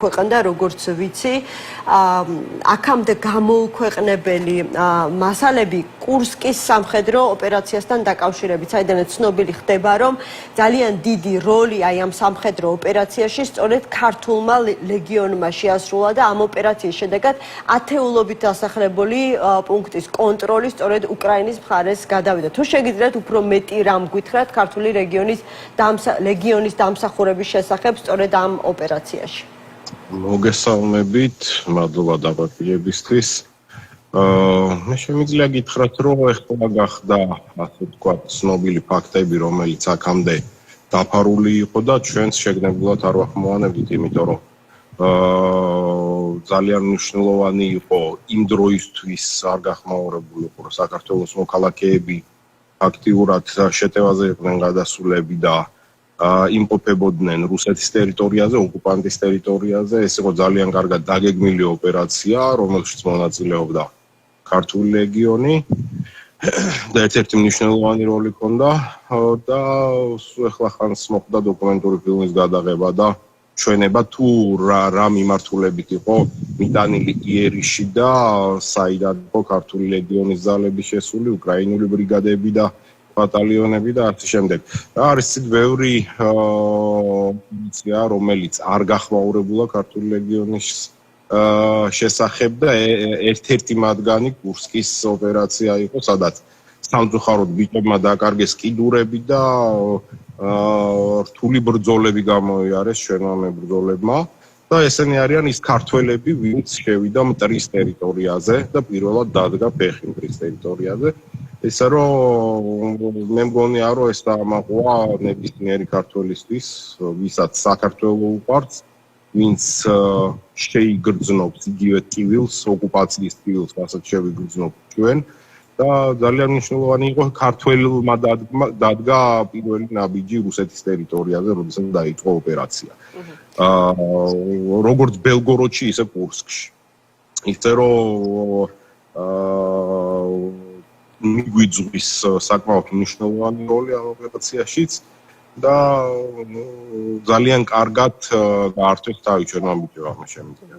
ქვეყანდა როგორც ვიცი, აქამდე გამოუქვეყნებელი მასალები კურსკის სამხედრო ოპერაციასთან დაკავშირებით, საიდანაც ცნობილი ხდება, რომ ძალიან დიდი როლი აი ამ სამხედრო ოპერაციაში სწორედ ქართულმა ლეგიონმა შეასრულა და ამ ოპერაციის შედეგად ათეულობით დასახლებული პუნქტის კონტროლი სწორედ უკრაინის მხარეს გადავიდა. თუ შეგიძლიათ უფრო მეტი რამ გითხრათ ქართული ლეგიონის დამსახურების შესახებ სწორედ ამ ოპერაციაში? მოგესალმებით, მადლობა დაბადებისთვის. მე შემიძლია გითხრათ, რომ ეხლა გახდა, ასე ვთქვათ, ცნობილი ფაქტები, რომელიც აქამდე დაფარული იყო და ჩვენს შეგნებულად არ ვახმოვანებდით, იმიტომ რომ ძალიან მნიშვნელოვანი იყო იმ დროისთვის არ გახმაურებული იყო, რომ საქართველოს მოქალაქეები აქტიურად შეტევაზე იყვნენ გადასულები და იმყოფებოდნენ რუსეთის ტერიტორიაზე, ოკუპანტის ტერიტორიაზე. ეს იყო ძალიან კარგად დაგეგმილი ოპერაცია, რომელშიც მონაწილეობდა ქართული ლეგიონი და ერთ-ერთი მნიშვნელოვანი როლი ჰქონდა და ეხლა ხანს მოხდა დოკუმენტური ფილმის გადაღება და ჩვენება თუ რა მიმართულებით იყო მიტანილი იერიში და საიდან იყო ქართული ლეგიონის ძალები შესული, უკრაინული ბრიგადები და ბატალიონები და ასე შემდეგ. არის ცით ბევრი ინფორმაცია, რომელიც არ გახმაურებულა ქართული ლეგიონის შესახებ და ერთ-ერთი მათგანი კურსკის ოპერაცია იყო, სადაც სამწუხაროდ ბიჭებმა დაკარგეს კიდურები და რთული ბრძოლები გამოიარეს ჩვენმა მებრძოლებმა. და ესენი არიან ის ქართველები, ვინც შევიდა მტრის ტერიტორიაზე და პირველად დადგა ფეხი მტრის ტერიტორიაზე. ისე რომ მე მგონია რომ ეს დამაყვა ნებისმიერი ქართველისთვის, ვისაც საქართველო უყვარს, ვინც შეიგრძნობს იგივე ტკივილს, ოკუპაციის ტკივილს, რასაც შევიგრძნობ ჩვენ და ძალიან მნიშვნელოვანი იყო ქართველმა დადგა პირველი ნაბიჯი რუსეთის ტერიტორიაზე, როდესაც დაიწყო ოპერაცია. როგორც ბელგოროდში, ისე კურსკში. ისე რომ მიგვიძღვის საკმაოდ მნიშვნელოვანი როლი ამ ოპერაციაშიც და ძალიან კარგად გაართვეს თავი ჩვენმა ბიჭებმა შემიძლია.